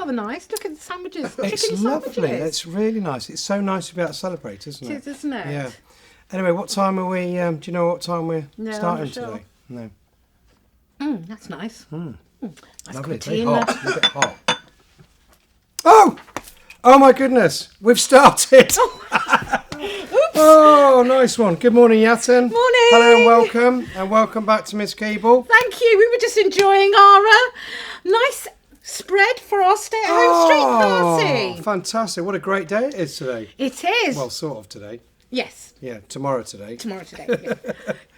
rather nice. Look at the sandwiches. It's Chicken lovely. sandwiches. It's really nice. It's so nice to be able to celebrate, isn't it? It is, isn't it? Yeah. Anyway, what time are we? Do you know what time we're No, I'm starting not sure. today? No. That's nice. Lovely. good Very tea in hot. there. A bit hot. Oh my goodness! We've started. Oh, nice one. Good morning, Yatton. Morning. Hello and welcome back to Miss Keeble. Thank you. We were just enjoying our nice spread for our stay-at-home street party. Fantastic! What a great day it is today. It is. Well, sort of today. Yes. Yeah, tomorrow today. Tomorrow today.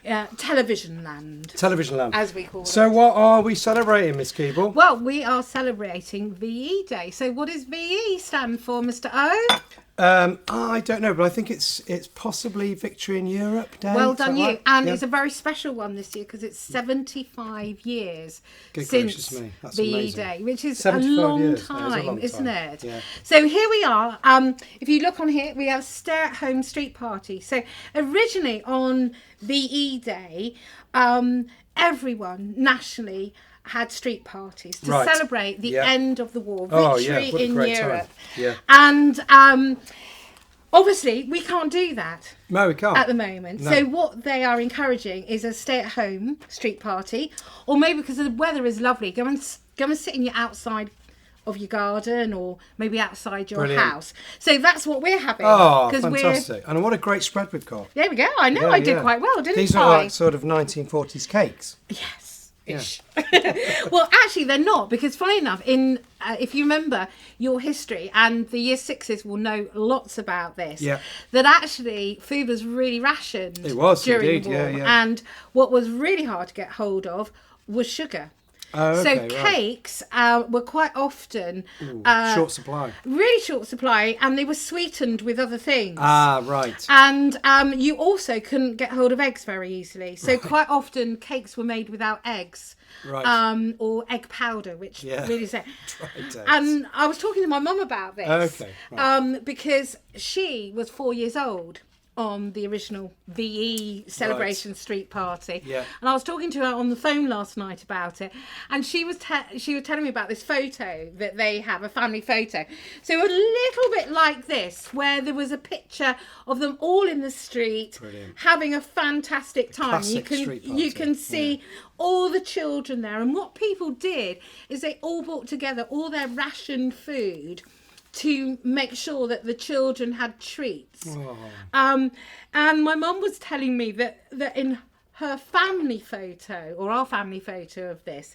Yeah. Television land, Television land. as we call it. So what are we celebrating, Miss Keeble? Well, we are celebrating VE Day. So what does VE stand for, Mr. O? I don't know, but I think it's possibly Victory in Europe Day. Well Is that done, you. right? And Yeah. it's a very special one this year because it's 75 years Good since gracious me, that's VE amazing. Day, which is a 75 long years. That is a time, long isn't time. it? Yeah. So here we are. If you look on here, we have stay-at-home street party. So originally on VE Day, everyone nationally had street parties to Right. celebrate the Yeah. end of the war, Oh, victory yeah, what a in great time. Europe. Yeah. And obviously, we can't do that No, we can't. at the moment. No. So what they are encouraging is a stay-at-home street party, or maybe because the weather is lovely, go and sit in your outside of your garden, or maybe outside your Brilliant. house. So that's what we're having. Oh, 'cause fantastic. And what a great spread we've got. There we go. I know Yeah, I did yeah. quite well, didn't These I? are like sort of 1940s cakes. Yes. Ish. Well, actually, they're not, because funny enough, in if you remember your history, and the year sixes will know lots about this, Yeah. that actually food was really rationed. It was, during indeed, the war, yeah. and what was really hard to get hold of was sugar. Oh, okay, So right. cakes were quite often Short supply. really short supply, and they were sweetened with other things. Ah, right. And you also couldn't get hold of eggs very easily. So quite often cakes were made without eggs. Right. Or egg powder, which Yeah. really is. Dried eggs. And I was talking to my mum about this. Okay, right. Because she was 4 years old on the original VE celebration street party. Yeah. And I was talking to her on the phone last night about it, and she was telling me about this photo that they have, a family photo. So a little bit like this, where there was a picture of them all in the street, Brilliant. having a fantastic time. Classic street party. You can see all the children there, and what people did is they all brought together all their rationed food to make sure that the children had treats. Oh. And my mum was telling me that in her family photo, or our family photo of this,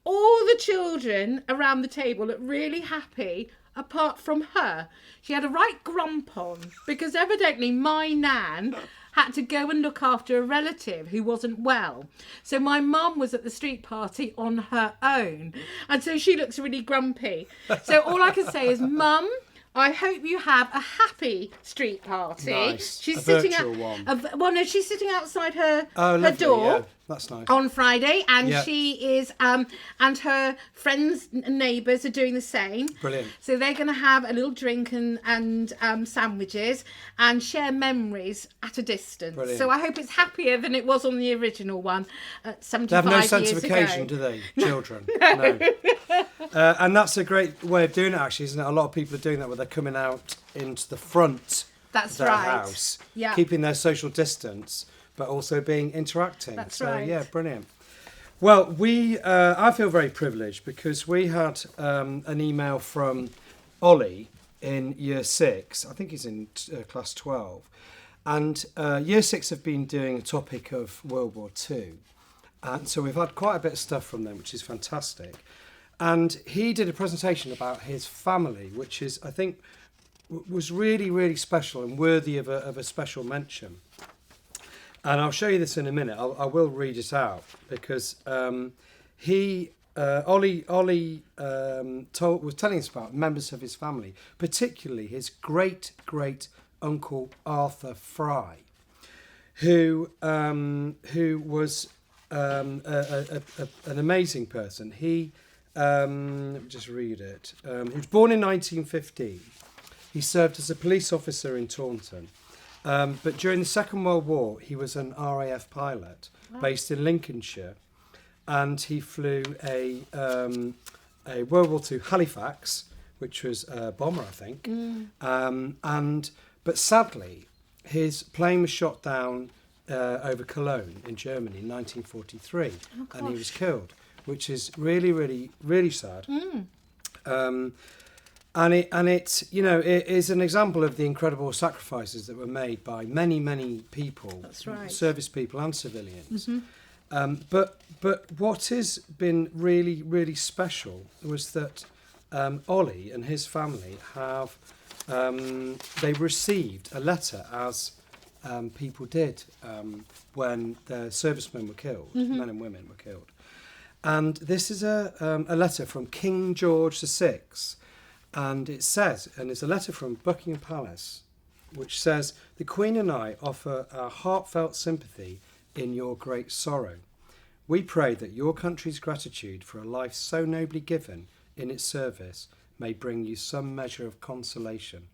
all the children around the table looked really happy apart from her. She had a right grump on because evidently my nan had to go and look after a relative who wasn't well. So my mum was at the street party on her own. And so she looks really grumpy. So all I can say is, Mum, I hope you have a happy street party. Nice. She's A sitting virtual one. well, no, she's sitting outside her Lovely, door. Yeah. That's nice. On Friday, and Yeah. she is, and her friends and neighbours are doing the same. Brilliant. So they're going to have a little drink and sandwiches and share memories at a distance. Brilliant. So I hope it's happier than it was on the original one, 75 They have no sense years of occasion, ago. do they, children? No. And that's a great way of doing it, actually, isn't it? A lot of people are doing that, where they're coming out into the front That's of their right. house, Yeah. keeping their social distance, but also being interacting. That's so, right. yeah, brilliant. Well, I feel very privileged because we had an email from Ollie in year 6. I think he's in class 12. And year 6 have been doing a topic of World War II. And so we've had quite a bit of stuff from them, which is fantastic. And he did a presentation about his family, which is, I think, was really, really special and worthy of a special mention. And I'll show you this in a minute. I will read it out because Ollie was telling us about members of his family, particularly his great uncle Arthur Fry, who was an amazing person. He let me just read it. He was born in 1915. He served as a police officer in Taunton. But during the Second World War, he was an RAF pilot based in Lincolnshire, and he flew a a World War II Halifax, which was a bomber, I think. But sadly, his plane was shot down over Cologne in Germany in 1943, and he was killed, which is really, really, really sad. And it's it is an example of the incredible sacrifices that were made by many, many people. That's right. Service people and civilians. But what has been really, really special was that Ollie and his family have they received a letter, as people did when their servicemen were killed, men and women were killed. And this is a letter from King George VI. And it says, and it's a letter from Buckingham Palace, which says, "The Queen and I offer our heartfelt sympathy in your great sorrow. We pray that your country's gratitude for a life so nobly given in its service may bring you some measure of consolation."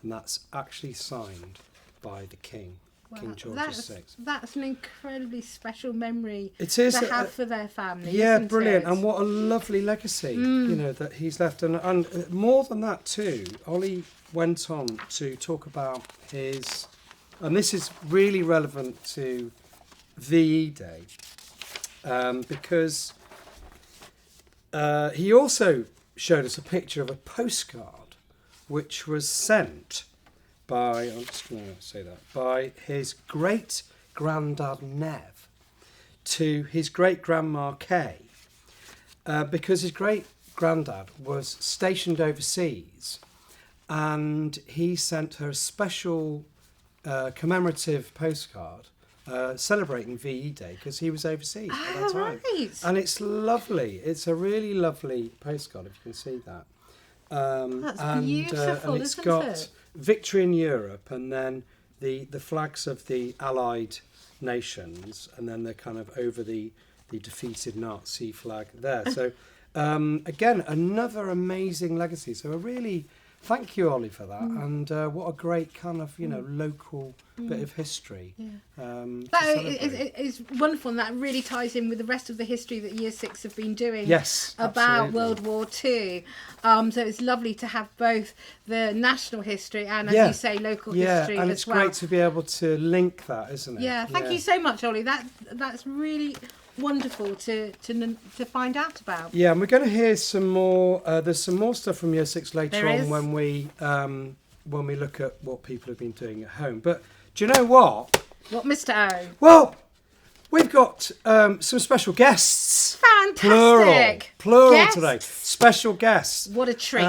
And that's actually signed by the King, King George VI. That's an incredibly special memory It is to have for their family. Yeah, isn't brilliant. it? And what a lovely legacy, that he's left. And more than that too, Ollie went on to talk about his, and this is really relevant to VE Day, because he also showed us a picture of a postcard which was sent by, I'm just going to say that, by his great-granddad Nev to his great-grandma Kay, because his great-granddad was stationed overseas, and he sent her a special commemorative postcard celebrating VE Day because he was overseas at that time. Right. And it's lovely. It's a really lovely postcard, if you can see that. That's beautiful, and it's isn't got it? victory in Europe, and then the flags of the Allied nations, and then they're kind of over the defeated Nazi flag there. So again, another amazing legacy. So a really thank you, Ollie, for that. And what a great kind of local bit of history. It's wonderful, and that really ties in with the rest of the history that Year 6 have been doing Yes, about absolutely. World War II. So it's lovely to have both the national history and, as you say, local history and as it's well. great to be able to link that, isn't it? Yeah, thank you so much, Ollie. That's really wonderful to find out about. Yeah, and we're going to hear some more. There's some more stuff from Year 6 later There on is. when we look at what people have been doing at home. But do you know what? What, Mr. O? Well, we've got some special guests. Fantastic. Plural Guests. today. Special guests. What a treat.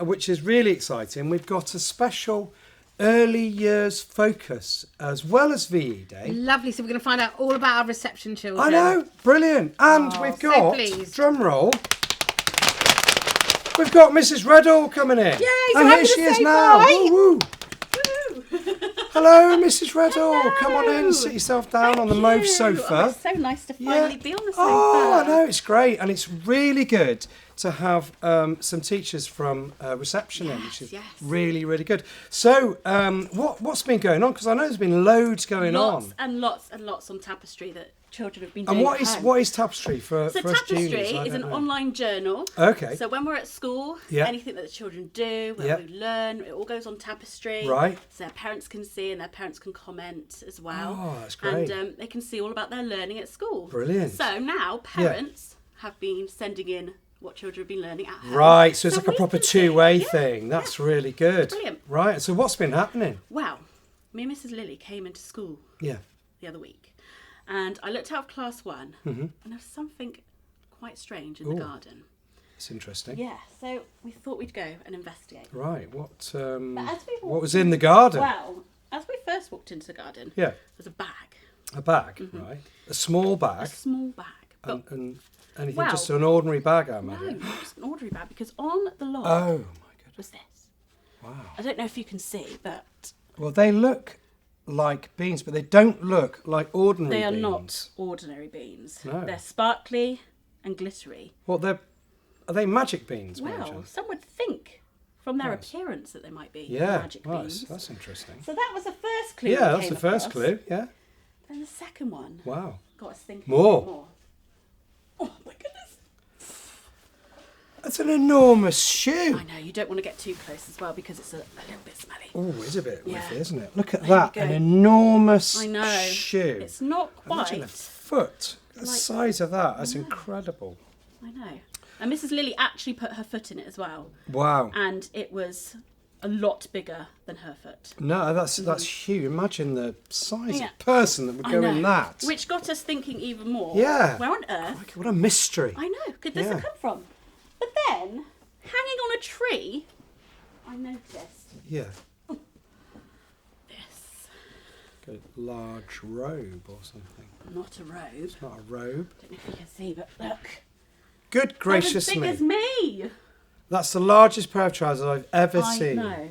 Which is really exciting. We've got a special early years focus as well as VE Day. Lovely. So we're going to find out all about our reception children. I know, brilliant. And Oh, we've so got, pleased. drum roll, we've got Mrs. Reddall coming in. Yay, so and I'm here she gonna is say now. bye. Woo, woo. Hello, Mrs. Reddall. Come on in, sit yourself down on the mauve sofa. Oh, it's so nice to finally be on the sofa. Oh, I know, it's great. And it's really good to have some teachers from reception in, which is really, really good. So, what's been going on? Because I know there's been loads going Lots on. and lots and lots on Tapestry that children have been And doing what at is home. what is Tapestry for So us juniors? Tapestry I is don't an know. online journal. Okay. So when we're at school, Yeah. anything that the children do, when Yeah. we learn, it all goes on Tapestry. Right. So their parents can see and their parents can comment as well. Oh, that's great. And they can see all about their learning at school. Brilliant. So now parents have been sending in what children have been learning at home. Right, so it's like a we proper can see. two-way Yeah. thing. That's really good. Brilliant. Right, so what's been happening? Well, me and Mrs. Lily came into school Yeah. the other week, and I looked out of class 1, Mm-hmm. and there was something quite strange in the garden. It's interesting. Yeah, so we thought we'd go and investigate. Right, what as we what was in the garden? Well, as we first walked into the garden, Yeah, there was a bag, a bag, right? A small a bag. small bag. But And anything, Well, just an ordinary bag, I no, imagine. not just an ordinary bag, because on the log Oh, my goodness. was this. Wow. I don't know if you can see, but Well, they look like beans, but they don't look like ordinary they are beans. not ordinary beans. No. They're sparkly and glittery. Well, are they magic beans, Well, Imogen? some would think from their Yes. appearance that they might be Yeah, magic well, beans. that's interesting. So that was the first clue. Yeah, we that's came the first across. clue, yeah. Then the second one Wow. got us thinking More. a bit more. Oh my goodness! That's an enormous shoe. I know, you don't want to get too close as well because it's a little bit smelly. Oh, it's a bit Yeah. whiffy, isn't it? Look at There we that, go. an enormous I know. shoe. It's not Imagine quite. a foot. The like- size of that. That's incredible. I know. And Mrs. Lily actually put her foot in it as well. Wow. And it was a lot bigger than her foot. No, that's huge. Imagine the size Yeah. of person that would I go know. in that. Which got us thinking even more. Yeah. Where on earth? Crikey, what a mystery. I know. Could this have Yeah. come from? But then, hanging on a tree, I noticed Yeah. this. A large robe or something. Not a robe. Not a robe. Don't know if you can see, but look. Good They're gracious as big me. as me. That's the largest pair of trousers I've ever I seen. know.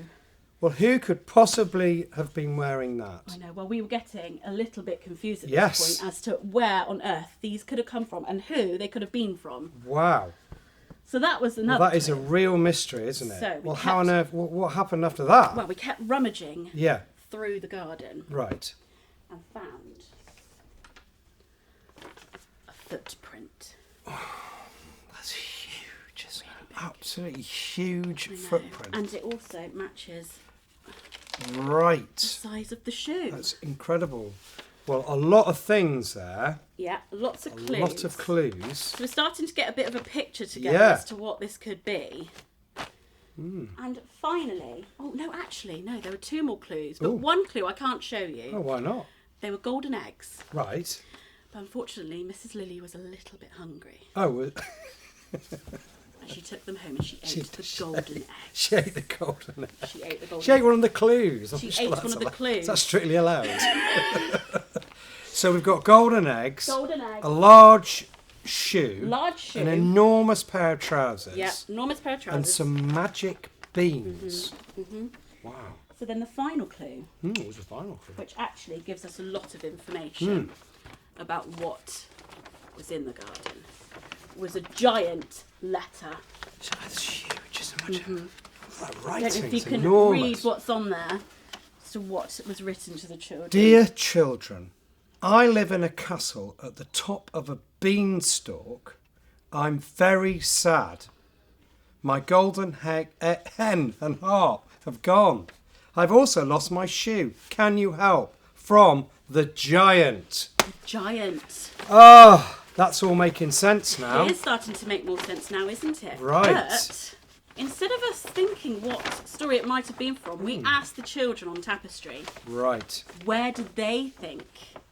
Well, who could possibly have been wearing that? I know. Well, we were getting a little bit confused at Yes. this point as to where on earth these could have come from and who they could have been from. Wow. So that was Well, another. that is a clue. real mystery, isn't it? So we well, how on kept- earth? What happened after that? Well, we kept rummaging Yeah. through the garden Right. and found a footprint. That's huge, isn't it? Absolutely huge I know. footprint. And it also matches Right. the size of the shoe. That's incredible. Well, a lot of things there. Yeah, lots of A clues. lot of clues. So we're starting to get a bit of a picture together Yeah. as to what this could be. And finally, oh no, actually, no, there were two more clues, but Ooh. one clue I can't show you. Oh, why not? They were golden eggs, Right. but unfortunately, Mrs. Lily was a little bit hungry, Oh, well, and she took them home and she ate the golden eggs. she ate the golden egg. She ate the golden. She ate one of the clues. I'm She sure ate that's one of the allowed. clues. Is that strictly allowed? So we've got golden eggs, Golden eggs. a large shoe, Large shoe. an enormous pair of trousers, Yeah, enormous pair of trousers. and some magic beans. Wow. So then the final clue, What was the final clue? which actually gives us a lot of information about what was in the garden, was a giant letter. That's huge, isn't it? Imagine that I writing. don't know if you It's can enormous. read what's on there as to what was written to the children. Dear children, I live in a castle at the top of a beanstalk. I'm very sad. My golden hen and harp have gone. I've also lost my shoe. Can you help? From the giant. Giant. Oh, that's all making sense now. It is starting to make more sense now, isn't it? Right. But instead of us thinking what story it might have been from, we asked the children on Tapestry, Right. where did they think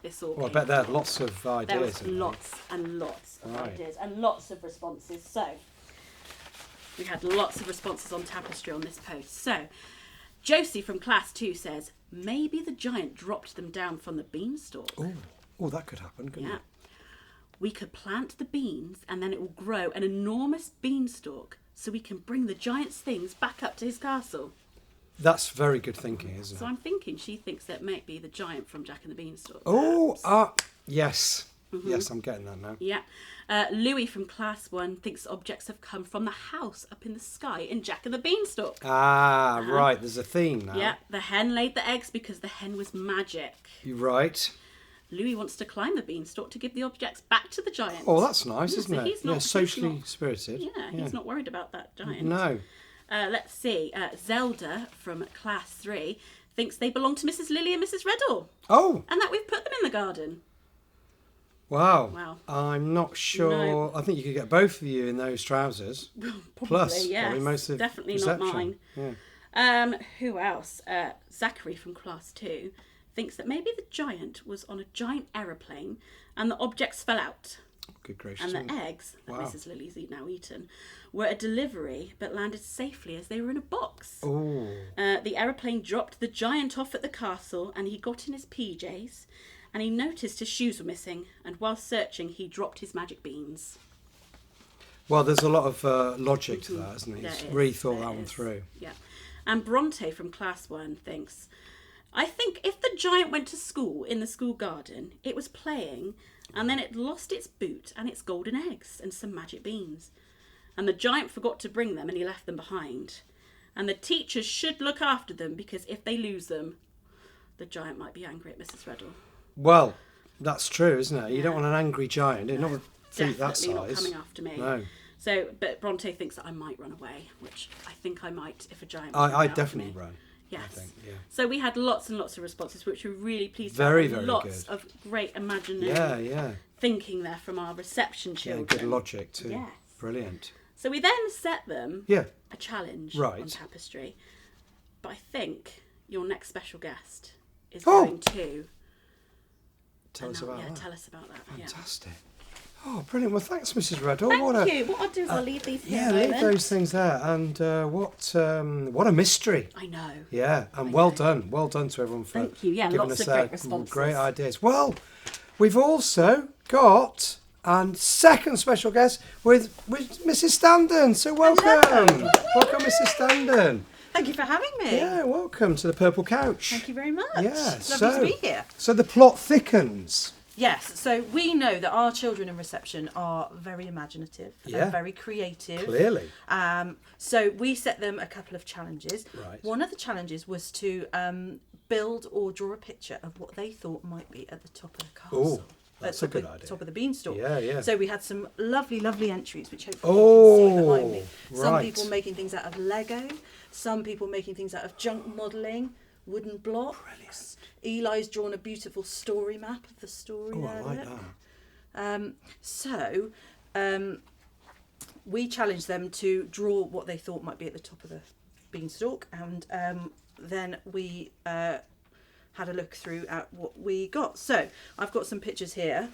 this all Well, I came bet they had from? lots of There ideas. was in there. lots and lots of Right. ideas and lots of responses. So we had lots of responses on Tapestry on this post. So Josie from class 2 says, maybe the giant dropped them down from the beanstalk. Oh, that could happen, couldn't Yeah. it? We could plant the beans and then it will grow an enormous beanstalk so we can bring the giant's things back up to his castle. That's very good thinking, isn't So it? I'm thinking she thinks that might be the giant from Jack and the Beanstalk. Oh, perhaps. yes. Yes, I'm getting that now. Yeah. Louis from class 1 thinks objects have come from the house up in the sky in Jack and the Beanstalk. Ah, right. There's a theme now. Yeah, the hen laid the eggs because the hen was magic. You're right. Louis wants to climb the beanstalk to give the objects back to the giant. Oh, that's nice, Yeah, isn't so it? he's not- Yeah, he's socially not- spirited. Yeah, he's not worried about that giant. No. Let's see. Zelda from class 3 thinks they belong to Mrs. Lily and Mrs. Riddle Oh, and that we've put them in the garden. wow. Wow. I'm not sure. No. I think you could get both of you in those trousers. Probably, Plus, yes. probably most of Definitely reception. not mine. Yeah. Who else? Zachary from class 2 thinks that maybe the giant was on a giant aeroplane and the objects fell out. Good gracious. And the eggs that Wow. Mrs. Lily's now eaten were a delivery but landed safely as they were in a box. Oh, The aeroplane dropped the giant off at the castle and he got in his PJs and he noticed his shoes were missing and while searching he dropped his magic beans. well, there's a lot of logic to that, isn't there? There He's is, really thought there that one is. through. Yeah. And Bronte from class 1 thinks, I think if the giant went to school in the school garden, it was playing and then it lost its boot and its golden eggs and some magic beans. And the giant forgot to bring them and he left them behind. And the teachers should look after them because if they lose them, the giant might be angry at Mrs. Riddle. Well, that's true, isn't it? You don't Yeah. want an angry giant. You're not a feet that Definitely not size. coming after me. No. So, but Bronte thinks that I might run away, which I think I might if a giant. I out definitely me. run. Yes. I think, yeah. So we had lots and lots of responses, which we were really pleased Very, about. very Lots good. of great imaginary Yeah. thinking there from our reception Yeah, children. good logic too. Yes. Brilliant. So we then set them Yeah. a challenge Right. on Tapestry. But I think your next special guest is Oh! going to Tell us about that. tell us about that. Fantastic. Oh, brilliant. Well, thanks, Mrs. Redall. Thank you. What I'll do is I'll leave these here. Yeah, a leave moment. those things there. And what a mystery. I know. Yeah, and well done. Well done to everyone for Thank you. Yeah, giving lots us of great responses. great ideas. Well, we've also got a second special guest with Mrs. Standen. So welcome. Welcome, Mrs. Standen. Thank you for having me. Yeah, welcome to the Purple Couch. Thank you very much. Yeah, It's lovely to be here. So the plot thickens. Yes, so we know that our children in reception are very imaginative Yeah. and very creative. Clearly. So we set them a couple of challenges. Right. One of the challenges was to build or draw a picture of what they thought might be at the top of the castle. Oh, that's a good the idea. Top of the beanstalk. Yeah, yeah. So we had some lovely, lovely entries, which hopefully you can see behind me. Some right. people making things out of Lego, some people making things out of junk modelling, wooden blocks. Brilliant. Eli's drawn a beautiful story map of the story. Oh, I like that. So we challenged them to draw what they thought might be at the top of the beanstalk, and then we had a look through at what we got. So I've got some pictures here.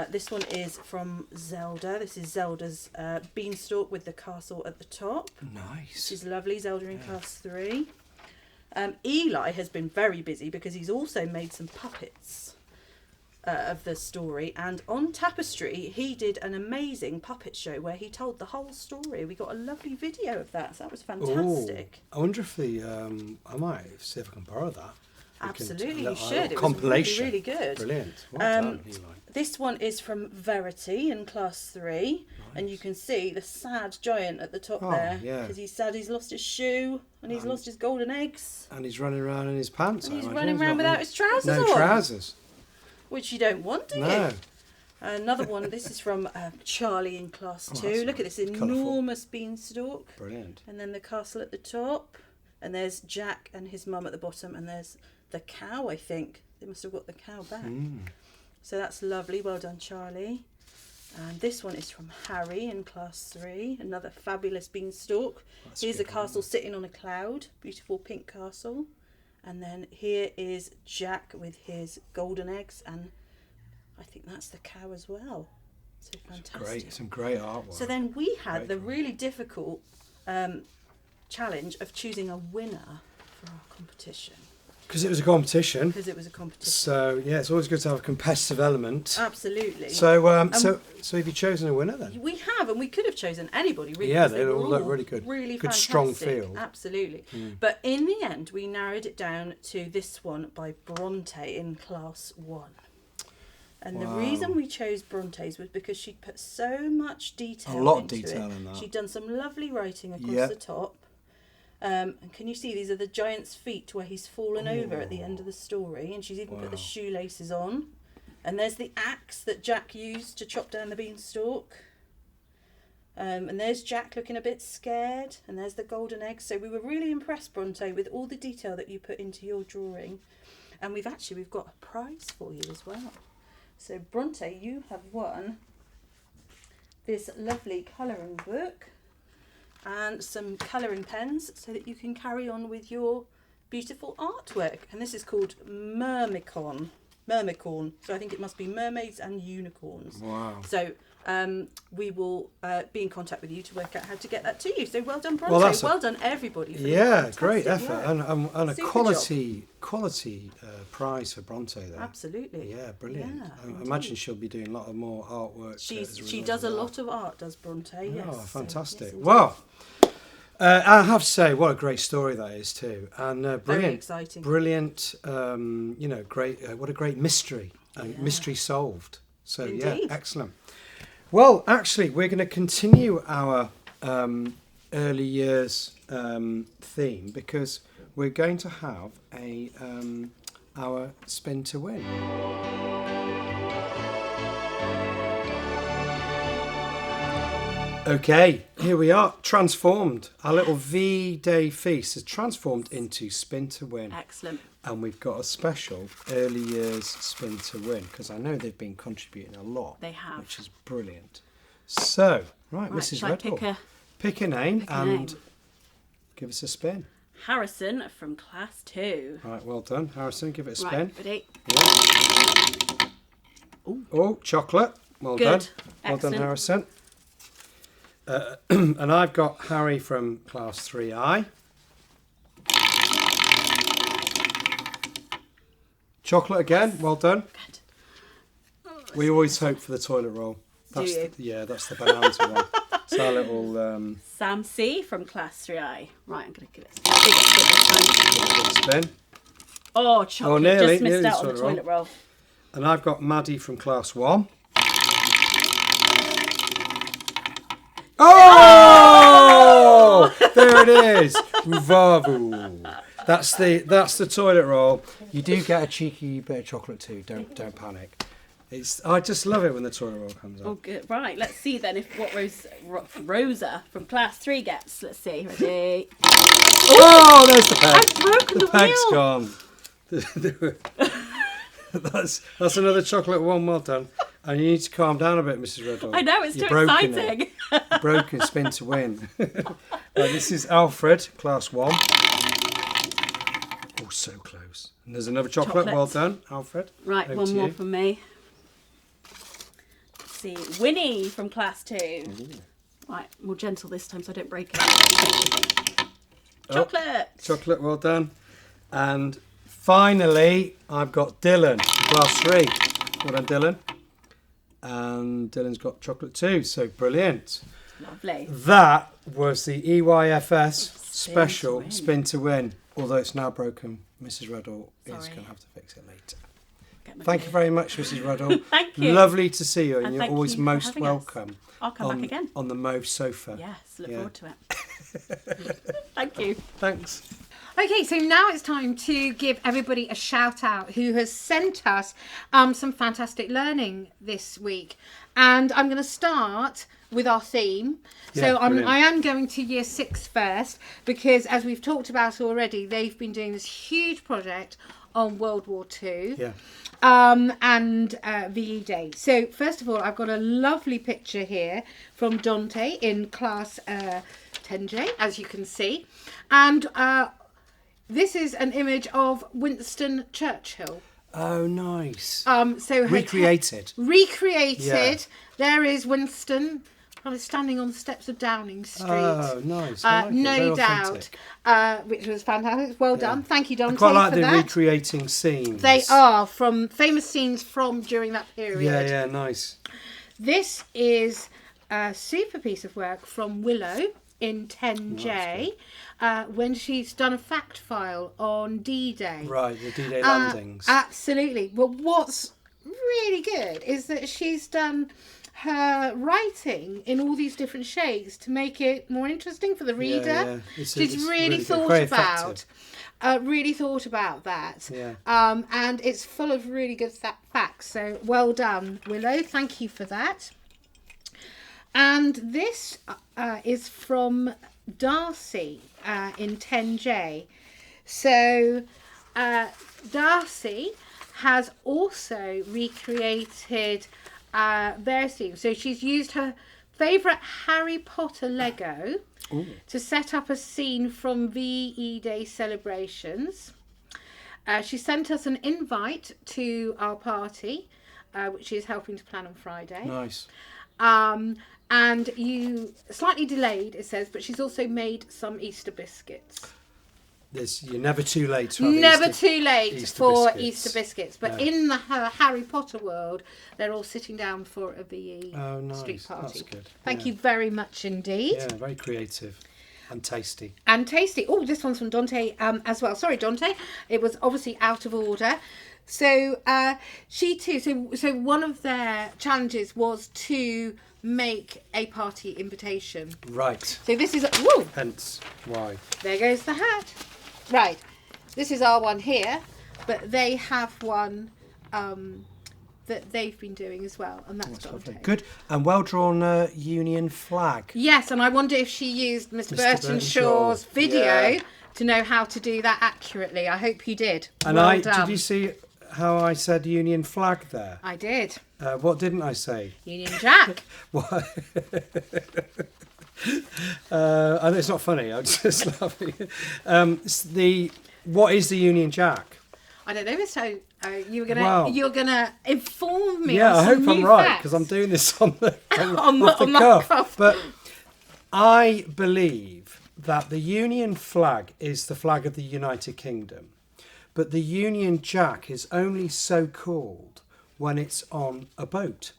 This one is from Zelda. This is Zelda's beanstalk with the castle at the top. Nice. Which is lovely. Zelda in class 3. Eli has been very busy because he's also made some puppets of the story, and on Tapestry he did an amazing puppet show where he told the whole story. We got a lovely video of that, so that was fantastic. I wonder if I might see if I can borrow that. Absolutely, you A should. It compilation. was really, really good. Brilliant. Well done, Eli. This one is from Verity in class 3, and you can see the sad giant at the top there, yeah. because he's sad he's lost his shoe and he's lost his golden eggs, And he's running around in his pants. and I he's imagine. running He's around not without in- his trousers No on, trousers. which you don't want, do No. you? Another one. This is from Charlie in class 2. that's Look at this colourful. enormous beanstalk, Brilliant. and then the castle at the top, and there's Jack and his mum at the bottom, and there's the cow. I think they must have got the cow back. So that's lovely. Well done, Charlie. And this one is from Harry in class 3. Another fabulous beanstalk. Here's a good, castle sitting on a cloud. Beautiful pink castle. And then here is Jack with his golden eggs, and I think that's the cow as well. So fantastic. Great. Some great artwork. So then we had Great the drawing. really difficult challenge of choosing a winner for our competition, Because it was a competition. because it was a competition. So yeah, it's always good to have a competitive element. Absolutely. So so have you chosen a winner then? We have, and we could have chosen anybody, really. Yeah, 'cause they were all look really good. Really Good, fantastic. strong field. Absolutely. But in the end, we narrowed it down to this one by Bronte in class 1. And the Wow. reason we chose Bronte's was because she'd put so much detail A lot of into detail it. in that. She'd done some lovely writing across Yeah. the top. And can you see these are the giant's feet where he's fallen over at the end of the story, and she's even put the Wow. shoelaces on. And there's the axe that Jack used to chop down the beanstalk. And there's Jack looking a bit scared, and there's the golden egg. So we were really impressed, Bronte, with all the detail that you put into your drawing. And we've got a prize for you as well. So Bronte, you have won this lovely colouring book and some colouring pens so that you can carry on with your beautiful artwork. And this is called Mermicorn. So I think it must be mermaids and unicorns. Wow. So we will be in contact with you to work out how to get that to you. So well done, Bronte. Well, that's well done, everybody. For your Yeah, great fantastic effort work. and a Super quality prize for Bronte there. Absolutely. Yeah, brilliant. Yeah, I indeed. imagine she'll be doing a lot of more artwork. She result does a of that. lot of art, does Bronte? Yes. Oh, So, fantastic. yes, indeed. Well, I have to say, what a great story that is too, and brilliant, Very exciting. brilliant. Great. What a great mystery, mystery solved. So yeah, Indeed. excellent. Well, actually, we're going to continue our early years theme because we're going to have our spin to win. Okay, here we are, transformed. Our little V-Day feast is transformed into Spin to Win. Excellent. And we've got a special early years Spin to Win, because I know they've been contributing a lot. They have. Which is brilliant. So, right, Mrs. shall I Redhall, pick a name pick a and name? give us a spin. Harrison from class 2. Right, well done. Harrison, give it a spin. Right, ready? Yeah. Oh, chocolate. Well Good. done. Well Excellent. done, Harrison. And I've got Harry from class 3I. Chocolate again. Well done. Good. We always hope for the toilet roll. That's you? Yeah, that's the bonanza one. It's our little Sam C from class 3I. Right, I'm going to give it a big spin this time. spin. Oh, chocolate. nearly, Just missed nearly out on the toilet toilet roll. And I've got Maddie from class 1. Oh! There it is. Bravo. That's the toilet roll. You do get a cheeky bit of chocolate too. Don't panic. I just love it when the toilet roll comes up. Oh, good. Right, let's see then if what Rosa from class 3 gets. Let's see. Ready? Oh, there's the peg. I've broken the peg's wheel. gone. That's another chocolate one. Well done. And you need to calm down a bit, Mrs. Redhall. I know, it's You're too broken exciting. You're broken Spin to Win. Right, this is Alfred, class 1. Oh, so close. And there's another chocolate. Chocolates. Well done, Alfred. Right, Over one to more you. from me. Let's see. Winnie from class 2. Ooh. Right, more gentle this time so I don't break it. Oh, Chocolate. chocolate, well done. And finally, I've got Dylan, class 3. Well done, Dylan. And Dylan's got chocolate too, so brilliant. Lovely. That was the EYFS special Win. Spin to Win. Although it's now broken, Mrs. Redhall is Sorry. going to have to fix it later. Get my Thank you glue. very much, Mrs. Redhall. Thank you. Lovely to see you, and And you're thank always you for most having us. welcome. I'll come back again. On the Mauve sofa. Yes, look Yeah. forward to it. Thank you. Thanks. Okay, so now it's time to give everybody a shout out who has sent us some fantastic learning this week. And I'm going to start with our theme. So Yeah, brilliant. I am going to year 6 first because, as we've talked about already, they've been doing this huge project on World War II. Yeah. And VE Day. So first of all, I've got a lovely picture here from Dante in class 10J, as you can see. And this is an image of Winston Churchill. Oh, nice. So Recreated. Recreated. Yeah. There is Winston kind of standing on the steps of Downing Street. Oh, nice. I like it. No Very doubt. authentic. Which was fantastic. Well done. Thank you, Dante, I quite like for the that. recreating scenes. They are from famous scenes from during that period. Yeah, nice. This is a super piece of work from Willow in 10J when she's done a fact file on D-Day. Right, the D-Day landings. Absolutely. Well, what's really good is that she's done her writing in all these different shades to make it more interesting for the reader. Yeah. It's really good. thought Very about. effective. Really thought about that. Yeah. And it's full of really good facts. So well done, Willow. Thank you for that. And this is from Darcy in 10J. So Darcy has also recreated their scene. So she's used her favourite Harry Potter Lego to set up a scene from VE Day celebrations. She sent us an invite to our party, which she's helping to plan on Friday. Nice. And you slightly delayed, it says, but she's also made some Easter biscuits. You're never too late to have Never Easter- too late Easter for biscuits. Easter biscuits. But No. in the Harry Potter world, they're all sitting down for a VE Oh, nice. street party. That's good. Thank Yeah. you very much indeed. Yeah, very creative and tasty. And tasty. Oh, this one's from Dante as well. Sorry, Dante. It was obviously out of order. So she too. So one of their challenges was to make a party invitation. Right. So this is woo. Hence why. There goes the hat. Right. This is our one here, but they have one that they've been doing as well, and that's Lovely. Bronte. Good and well drawn Union flag. Yes, and I wonder if she used Mr. Burton Shaw's, Shaw's video yeah. to know how to do that accurately. I hope you did. And Well did done. you see how I said Union flag there? I did. What didn't I say? Union Jack. What? And it's not funny. I'm just laughing. What is the Union Jack? I don't know, Mr. O. You're Wow. gonna inform me. Yeah, on I some hope I'm new right facts. because I'm doing this on the On off the the cuff. cuff. But I believe that the Union flag is the flag of the United Kingdom, but the Union Jack is only so called when it's on a boat.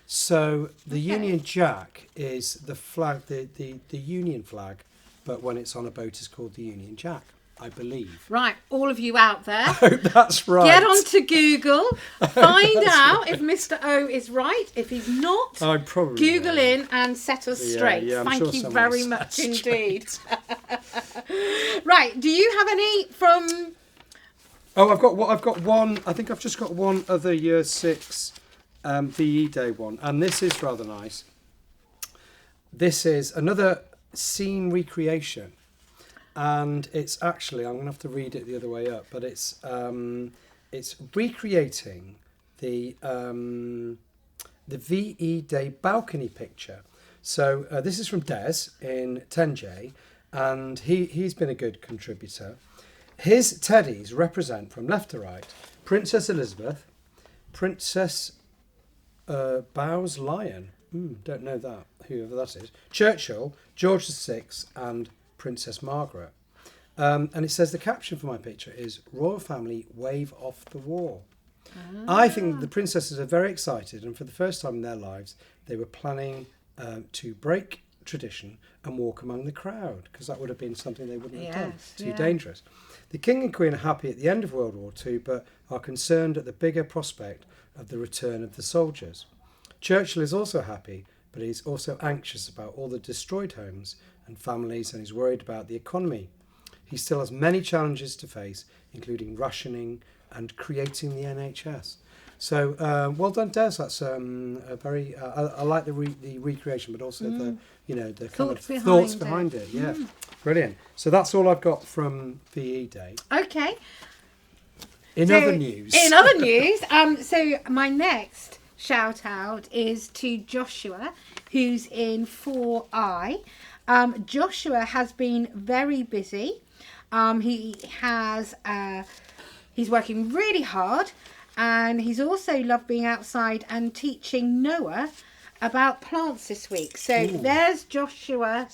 So the Union Jack is the flag, the Union flag, but when it's on a boat, it's called the Union Jack, I believe. Right, all of you out there, I hope that's right. get onto Google, find out if Mr. O is right. If he's not, I'm probably Google right. in and set us Yeah, straight. yeah, I'm Thank sure you someone very will much set us indeed. Right, do you have any from... Oh, I've got one. I think I've just got one other Year 6 VE Day one, and this is rather nice. This is another scene recreation, and it's actually, I'm going to have to read it the other way up, but it's recreating the VE Day balcony picture. So this is from Des in 10J, and he's been a good contributor. His teddies represent, from left to right, Princess Elizabeth, Princess Bowes Lion, don't know that, whoever that is, Churchill, George VI, and Princess Margaret. And it says the caption for my picture is Royal Family Wave Off the War. I think the princesses are very excited, and for the first time in their lives, they were planning to break tradition and walk among the crowd, because that would have been something they wouldn't have done. Yes, Too yeah. dangerous. The King and Queen are happy at the end of World War II, but are concerned at the bigger prospect of the return of the soldiers. Churchill is also happy, but he's also anxious about all the destroyed homes and families, and he's worried about the economy. He still has many challenges to face, including rationing and creating the NHS. So well done, Des. That's a very. I like the recreation, but also the the kind of thoughts behind it. Yeah, brilliant. So that's all I've got from VE Day. Okay. In So, other news, so my next shout out is to Joshua, who's in 4I. Joshua has been very busy. He's working really hard, and he's also loved being outside and teaching Noah about plants this week. So there's Joshua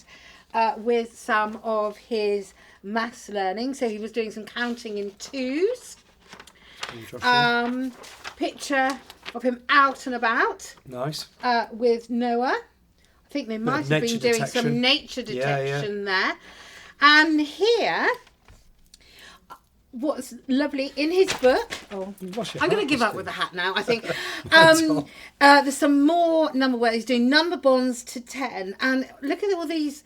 with some of his maths learning. So he was doing some counting in twos. Picture of him out and about. Nice. With Noah. I think they might have been doing some nature detection there. And here, what's lovely in his book. Oh, I'm going to give up with the hat now, I think. There's some more number where he's doing number bonds to 10. And look at all these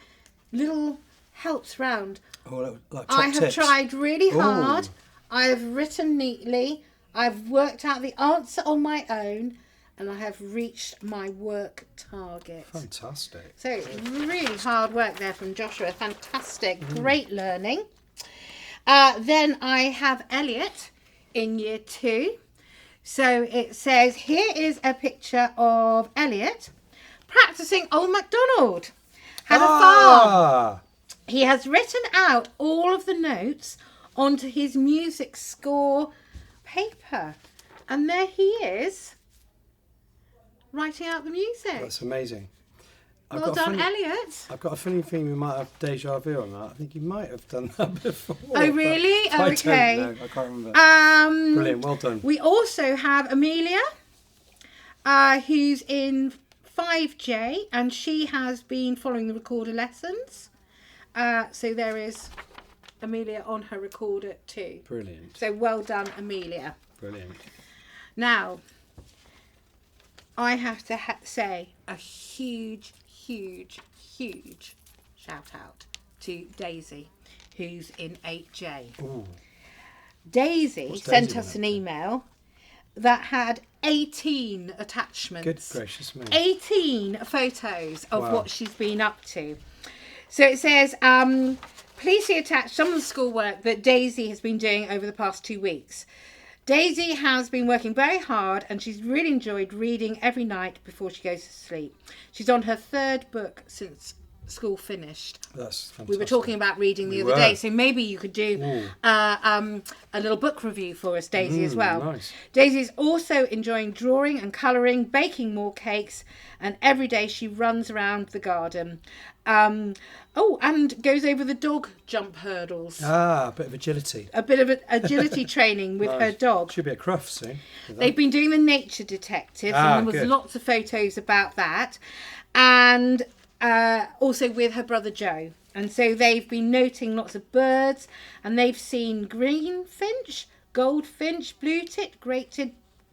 little helps round. Oh, like I have tips. tried really hard. I have written neatly. I've worked out the answer on my own. And I have reached my work target. Fantastic. So really hard work there from Joshua. Fantastic. Great learning. Then I have Elliot in year 2. So it says, here is a picture of Elliot practicing Old MacDonald. Had a farm. He has written out all of the notes onto his music score paper. And there he is, writing out the music. That's amazing. Well done, Elliot. I've got a funny feeling we might have deja vu on that. I think you might have done that before. Oh, really? I Okay. don't know. I can't remember. Brilliant. Well done. We also have Amelia, who's in 5J, and she has been following the recorder lessons. So there is Amelia on her recorder too. Brilliant. So well done, Amelia. Brilliant. Now, I have to say a huge shout out to Daisy, who's in 8J. Ooh. Daisy What's sent Daisy us been an up to? email that had 18 attachments. Good gracious me. 18 photos of Wow. what she's been up to. So it says, please see attached some of the schoolwork that Daisy has been doing over the past 2 weeks. Daisy has been working very hard and she's really enjoyed reading every night before she goes to sleep. She's on her 3rd book since school finished. That's fantastic. We were talking about reading the We other were. day, so maybe you could do a little book review for us, Daisy, as well. Nice. Daisy's also enjoying drawing and colouring, baking more cakes, and every day she runs around the garden. And goes over the dog jump hurdles. Ah, a bit of agility. A bit of agility training with her dog. Should be a cruff soon. They've been doing the nature detective, Ah, and there was good. lots of photos about that, and also with her brother Joe. And so they've been noting lots of birds, and they've seen greenfinch, goldfinch, blue tit, great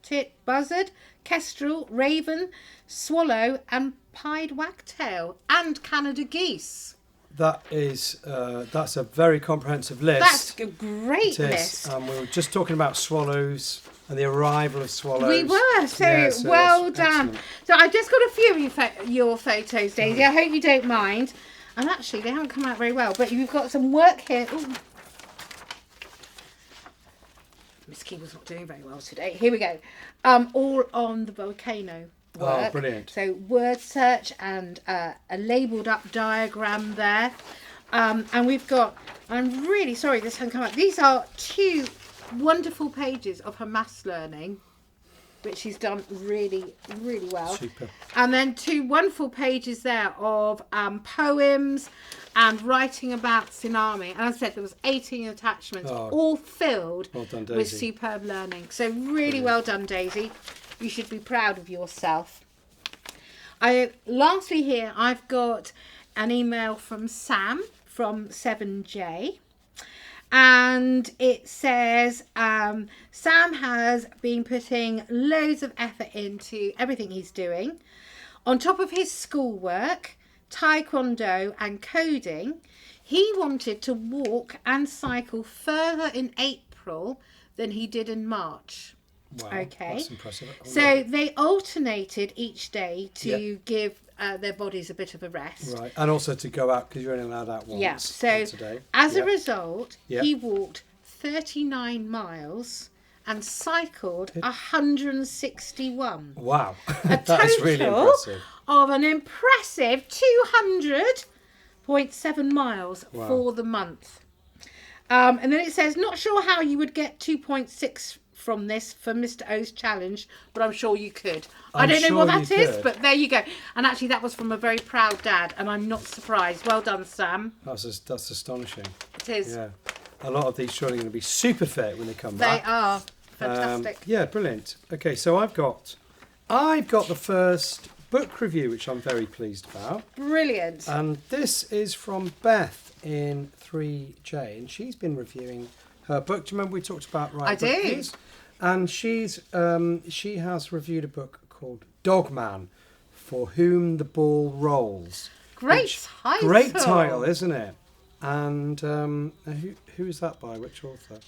tit, buzzard, kestrel, raven, swallow, and pied wagtail, and Canada geese. That is, that's a very comprehensive list. That's a great It is. list. We were just talking about swallows and the arrival of swallows. We were, so Yeah, so well that's done. excellent. So I just got a few of your photos, Daisy. I hope you don't mind. And actually, they haven't come out very well, but you've got some work here. Ooh. Miss Keyboard's not doing very well today. Here we go. All on the volcano work. Oh, brilliant. So word search and a labelled up diagram there. And we've got, I'm really sorry this hasn't come out. These are 2 wonderful pages of her maths learning, which she's done really, really well. Super. And then 2 wonderful pages there of poems and writing about tsunami. And as I said, there was 18 attachments, all filled Well done, Daisy. with superb learning. So really well done, Daisy. You should be proud of yourself. Lastly here, I've got an email from Sam from 7J. And it says, Sam has been putting loads of effort into everything he's doing. On top of his schoolwork, taekwondo and coding, he wanted to walk and cycle further in April than he did in March. Wow, Okay. that's impressive. So they alternated each day to give their bodies a bit of a rest. Right, and also to go out because you're only allowed out once. Yeah, so today. as a result, Yeah. he walked 39 miles and cycled 161. Wow, A that's really total impressive. of an impressive 200.7 miles Wow. for the month. And then it says, not sure how you would get 2.6 from this for Mr. O's challenge, but I'm sure you could. I I'm don't know sure what that you is, could. but there you go. And actually, that was from a very proud dad, and I'm not surprised. Well done, Sam. That's astonishing. It is. Yeah, a lot of these surely going to be super fit when they come They back. are fantastic. Yeah, brilliant. Okay, so I've got the first book review, which I'm very pleased about. Brilliant. And this is from Beth in 3J, and she's been reviewing her book. Do you remember we talked about I book do. reviews? And she has reviewed a book called Dogman, For Whom the Ball Rolls. Great which- title. Great title, isn't it? And who is that by? Which author?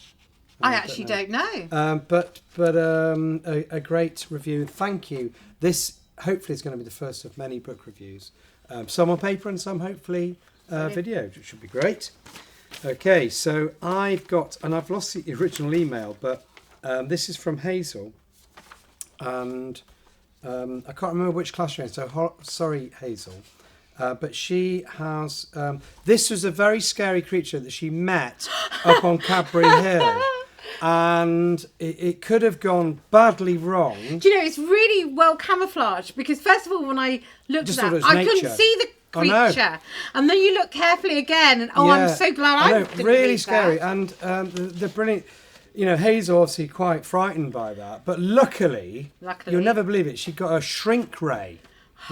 I actually don't know. But a great review. Thank you. This hopefully is going to be the first of many book reviews. Some on paper and some hopefully video, which should be great. Okay, so I've lost the original email, but this is from Hazel, and I can't remember which class you're in. So sorry, Hazel. But she has. This was a very scary creature that she met up on Cadbury Hill. And it could have gone badly wrong. Do you know, it's really well camouflaged because, first of all, when I looked Just at thought it that, was I nature. couldn't see the I know. creature. And then you look carefully again, and I'm so glad I know, didn't really read scary. that. And the brilliant, Hazel obviously quite frightened by that. But luckily, you'll never believe it, she got a shrink ray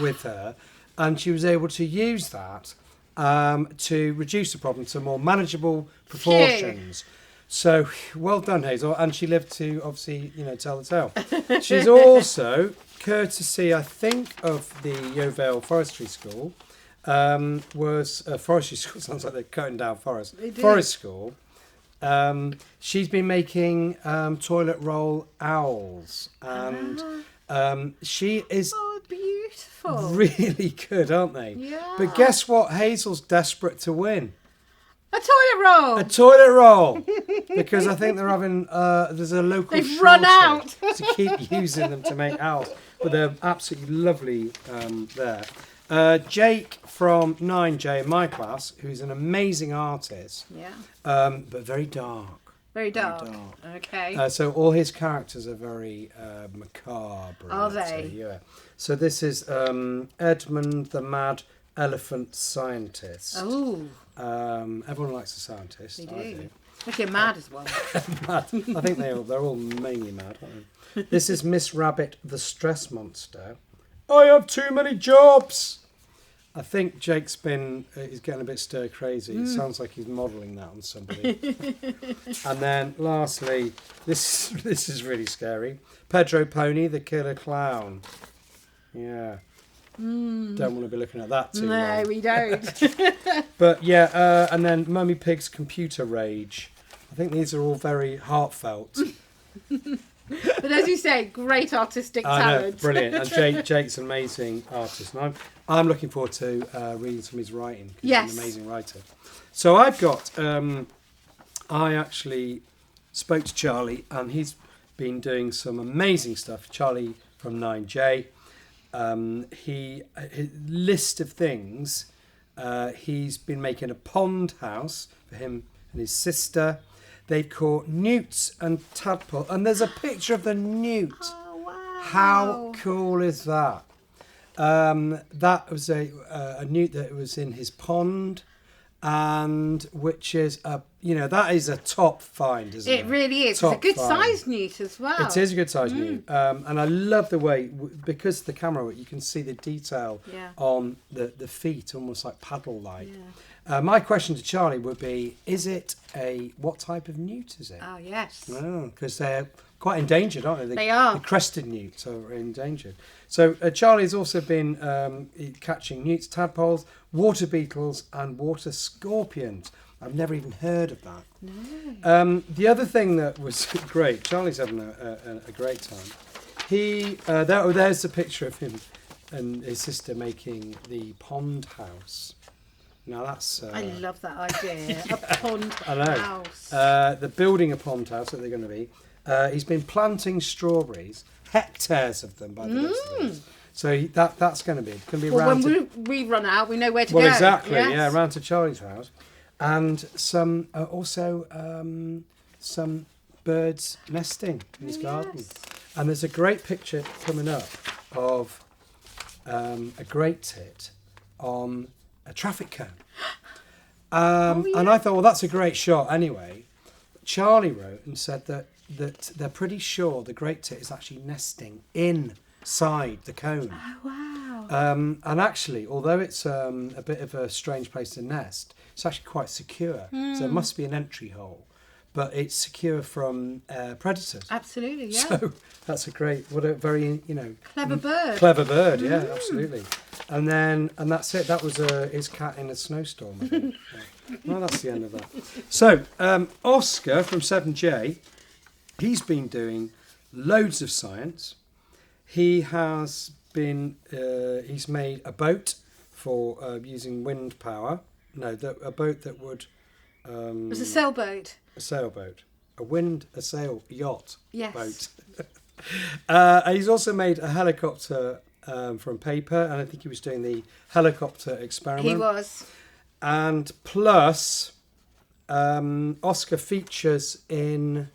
with her, and she was able to use that to reduce the problem to more manageable proportions. So, well done, Hazel. And she lived to, obviously, tell the tale. She's also, courtesy, I think, of the Yeovil Forestry School, was forestry school, sounds like they're cutting down forest. They do. Forest School, She's been making toilet roll owls, and she is Oh, beautiful. really good, aren't they? Yeah. But guess what? Hazel's desperate to win. A toilet roll. A toilet roll, because I think they're having there's a local They've run shortage out. to keep using them to make owls, but they're absolutely lovely there. Jake from 9J in my class, who's an amazing artist, Yeah. but very dark. Very dark. Okay. So all his characters are very macabre. Are let's they? say, yeah. So this is Edmund the Mad Elephant Scientist. Oh, Everyone likes a scientist. they I do. Okay, mad as well. Mad. I think they're all mainly mad, aren't they? This is Miss Rabbit the Stress Monster. I have too many jobs. I think Jake's he's getting a bit stir crazy. It sounds like he's modelling that on somebody. And then lastly, this is really scary. Pedro Pony, the Killer Clown. Yeah. Don't want to be looking at that too No, long. we don't. But yeah, and then Mummy Pig's Computer Rage. I think these are all very heartfelt. But as you say, great artistic I know, talent. brilliant. And Jake's an amazing artist. And I'm looking forward to reading some of his writing. 'Cause Yes. He's an amazing writer. So I've got, I actually spoke to Charlie, and he's been doing some amazing stuff. Charlie from 9J. His list of things, he's been making a pond house for him and his sister. They've caught newts and tadpole, and there's a picture of the newt. Oh, wow. How cool is that? That was a newt that was in his pond, and which is that is a top find, isn't it? It really is. Top It's a good find. sized newt as well. It is a good size newt, and I love the way because the camera you can see the detail Yeah. on the feet, almost like paddle like. Yeah. My question to Charlie would be: what type of newt is it? Oh, yes. Because they're quite endangered, aren't they? They are. The crested newts are endangered. So Charlie's also been catching newts, tadpoles, water beetles, and water scorpions. I've never even heard of that. No. The other thing that was great, Charlie's having a great time. There's a picture of him and his sister making the pond house. Now that's... I love that idea. A pond I know. house. They're building a pond house that they're going to be. He's been planting strawberries, hectares of them by the looks of it. So that's going to be Well, round when we run out, we know where to well, go. exactly, Yes. yeah, round to Charlie's house. And some some birds nesting in his garden. Yes. And there's a great picture coming up of a great tit on a traffic cone. And I thought, well, that's a great shot anyway. Charlie wrote and said that they're pretty sure the great tit is actually nesting inside the cone. Oh, wow. And actually, although it's a bit of a strange place to nest, it's actually quite secure. So it must be an entry hole, but it's secure from predators. Absolutely, yeah. So that's what a very, Clever bird. clever bird, yeah, absolutely. And that's it. That was his cat in a snowstorm, I think. Yeah. Well, that's the end of that. So, Oscar from 7J, he's been doing loads of science. He has been, he's made a boat for using wind power. No, a boat that would... It was a sailboat. A sailboat. A sail yacht Yes. boat. He's also made a helicopter from paper, and I think he was doing the helicopter experiment. He was. And plus, Oscar features in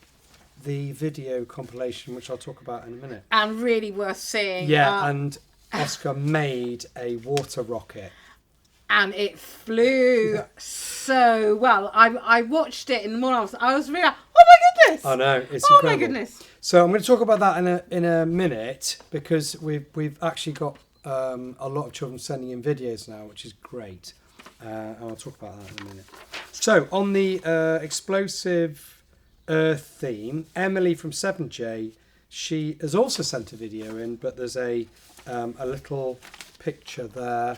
the video compilation, which I'll talk about in a minute. And really worth seeing. Yeah, and Oscar made a water rocket. And it flew so well. I watched it in the morning. I was really like, oh my goodness! I know, it's oh incredible. my goodness! So I'm going to talk about that in a minute, because we've actually got a lot of children sending in videos now, which is great. And I'll talk about that in a minute. So on the explosive Earth theme, Emily from 7J, she has also sent a video in, but there's a little picture there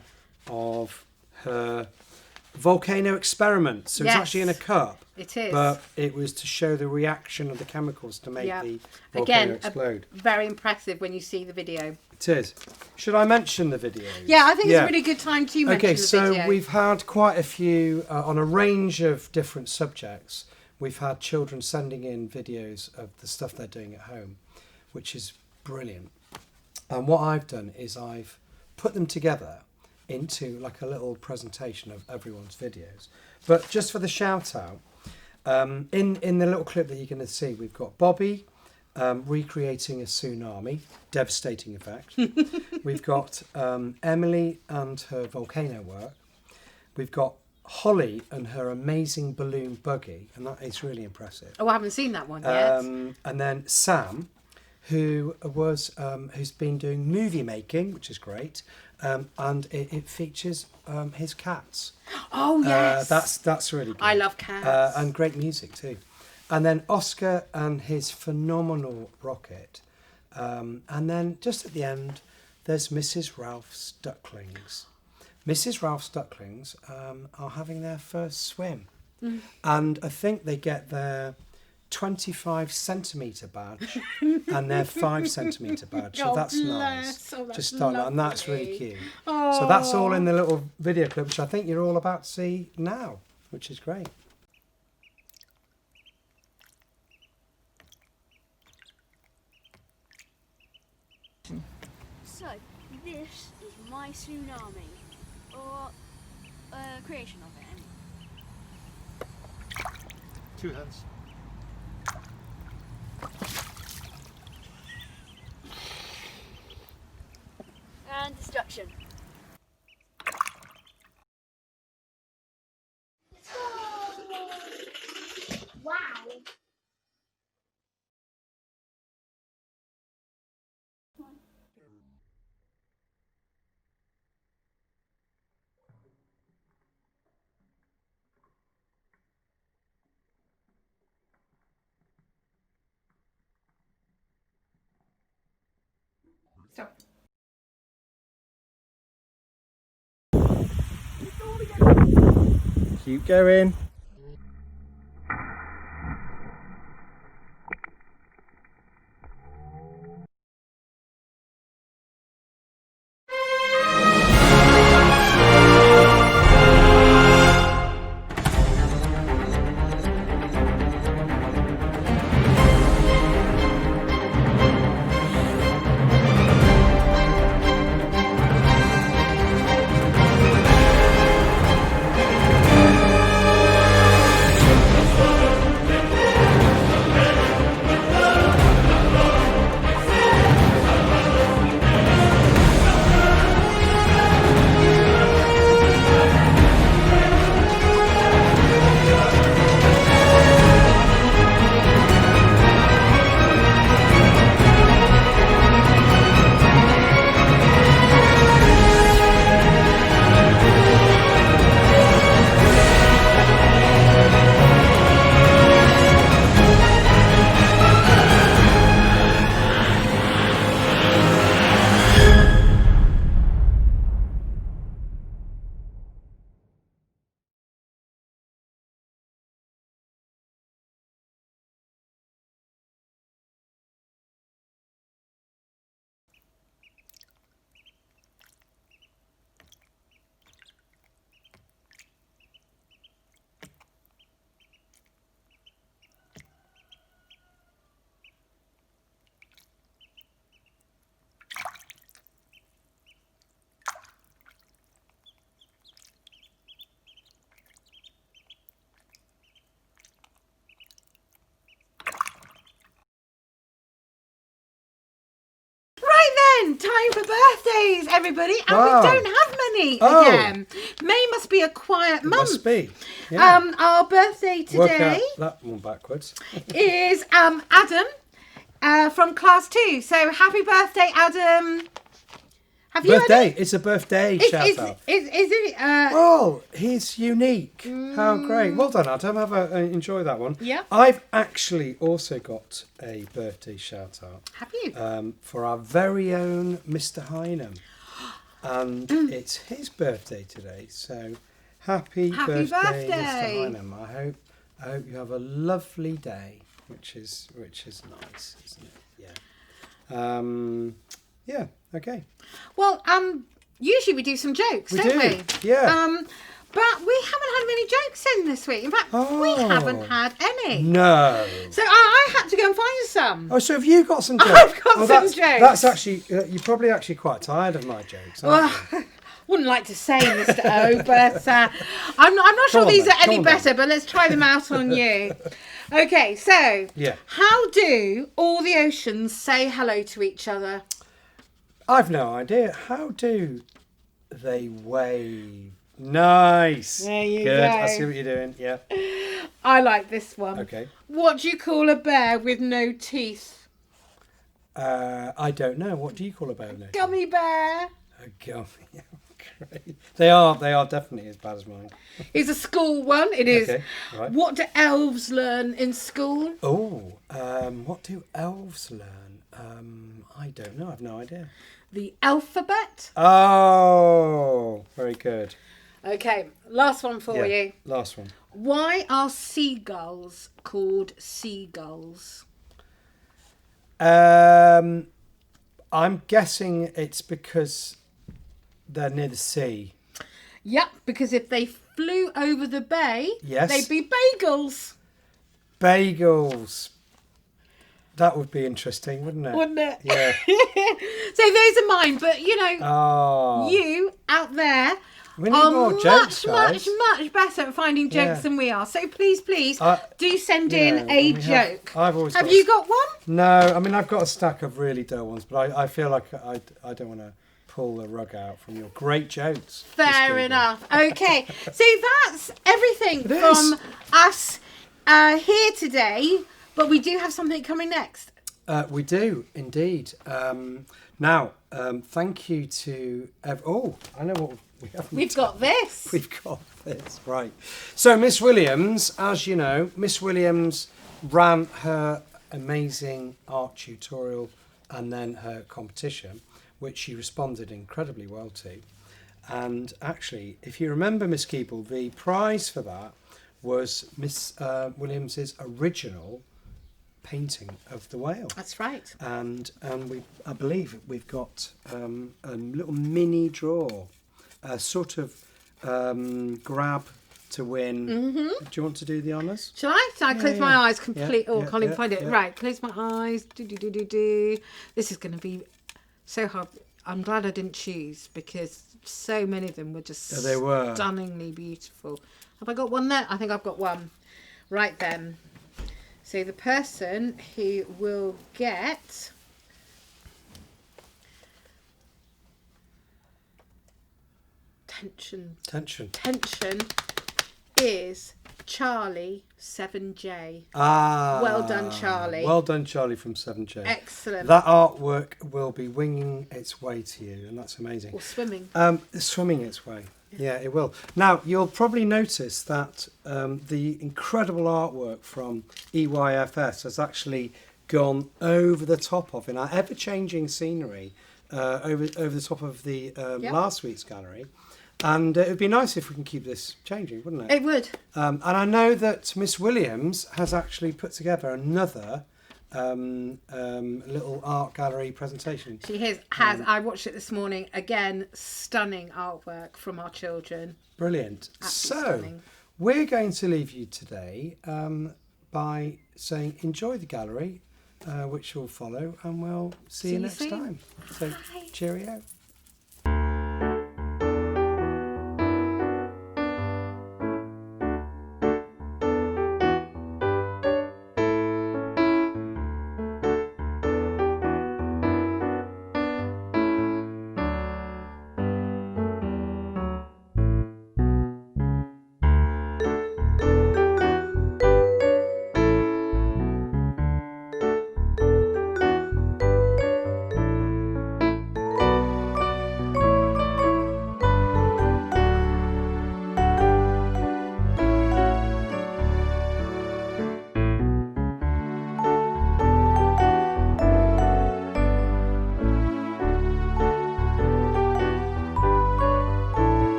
of her volcano experiment. So it's Yes. actually in a cup. It is. But it was to show the reaction of the chemicals to make Yeah. the volcano Again, explode. very impressive when you see the video. It is. Should I mention the videos? Yeah, I think it's a really good time to mention Okay, the so video. we've had quite a few on a range of different subjects. We've had children sending in videos of the stuff they're doing at home, which is brilliant. And what I've done is I've put them together into like a little presentation of everyone's videos. But just for the shout out, in the little clip that you're going to see, we've got Bobby recreating a tsunami, devastating effect. We've got Emily and her volcano work. We've got Holly and her amazing balloon buggy, and that is really impressive. Oh, I haven't seen that one yet. And then Sam, who's been doing movie making, which is great, and it features his cats. Oh, yes. That's really good. I love cats. And great music too. And then Oscar and his phenomenal rocket. And then just at the end, there's Mrs. Ralph's ducklings. Mrs. Ralph's ducklings are having their first swim. And I think they get their 25 centimetre badge and their 5 centimetre badge. So Oh, that's bless. nice. Oh, that's Just starting, and that's really lovely. cute. Oh. So that's all in the little video clip, which I think you're all about to see now, which is great. So, this is my tsunami, or creation of it. Anyway. 2 hands. And destruction. Wow. Stop. Keep going. Right then, time for birthdays, everybody. And Wow. we don't have many Oh. again. May must be a quiet month. Must be. Yeah. Our birthday Work today out that one backwards. is Adam from class 2. So happy birthday, Adam. Have you Birthday. It's a birthday Is, shout is, out. is it? Oh, he's unique. How great. Well done, Adam. Enjoy that one. Yeah. I've actually also got a birthday shout out Have you? for our very own Mr. Hynam. And it's his birthday today. So Happy birthday, birthday. Mr. Hynam. I hope you have a lovely day, which is nice, isn't it? Yeah. Yeah. Okay. Well, usually we do some jokes, We don't do, we? yeah. But we haven't had many jokes in this week. In fact, we Oh. haven't had any. No. So I had to go and find some. Oh, so have you got some jokes? I've got some that's, jokes. That's actually you're probably actually quite tired of my jokes, aren't you? Well, wouldn't like to say, Mr. O, but I'm not sure Come on these then, are any come on then. better, but let's try them out on you. Okay, so Yeah. how do all the oceans say hello to each other? I've no idea. How do they wave? Nice. There you Good. go. I see what you're doing. Yeah. I like this one. Okay. What do you call a bear with no teeth? I don't know. What do you call a bear? Gummy bear. A gummy. Great. They are definitely as bad as mine. Is a school one. It is. Okay. Right. What do elves learn in school? Oh, what do elves learn? I don't know. I've no idea. The alphabet. Oh, very good. Okay, last one for you. Last one. Why are seagulls called seagulls? I'm guessing it's because they're near the sea. Yep, because if they flew over the bay, Yes. they'd be bagels, Bagels. That would be interesting, wouldn't it? wouldn't it? Yeah. So those are mine, but you know, Oh. you out there We need are more much, jokes, guys. much better at finding jokes Yeah. than we are. So please, do send you in know, a we joke. I've always Have got you got one? No, I mean I've got a stack of really dull ones, but I feel like I don't want to pull the rug out from your great jokes. Miss Fair Google. enough. Okay, so that's everything It from is. us here today, but we do have something coming next. We do indeed. Now, thank you to. I know what we haven't. We've got this. We've got this, right. So, Miss Williams, as you know, Miss Williams ran her amazing art tutorial and then her competition, which she responded incredibly well to. And actually, if you remember, Miss Keeble, the prize for that was Miss Williams's original painting of the whale. That's right. And I believe we've got a little mini draw, a sort of grab to win. Mm-hmm. Do you want to do the honours? Shall I? Shall I close my eyes completely? Yeah, Can't even find it. yeah. Right, close my eyes. Do. This is going to be so hard. I'm glad I didn't choose because so many of them were just They were. stunningly beautiful. Have I got one there? I think I've got one. Right then. So the person who will get tension is Charlie 7J. Ah. Well done, Charlie. Well done, Charlie from 7J. Excellent. That artwork will be winging its way to you, and that's amazing. Or swimming. Swimming its way. Yeah, it will. Now, you'll probably notice that the incredible artwork from EYFS has actually gone over the top of, in our ever-changing scenery, over the top of the last week's gallery. And it would be nice if we can keep this changing, wouldn't it? It would. And I know that Miss Williams has actually put together another little art gallery presentation. She has. I watched it this morning. Again, stunning artwork from our children. Brilliant. Absolutely So, stunning. we're going to leave you today by saying enjoy the gallery, which will follow, and we'll see you next soon. time. So, cheerio.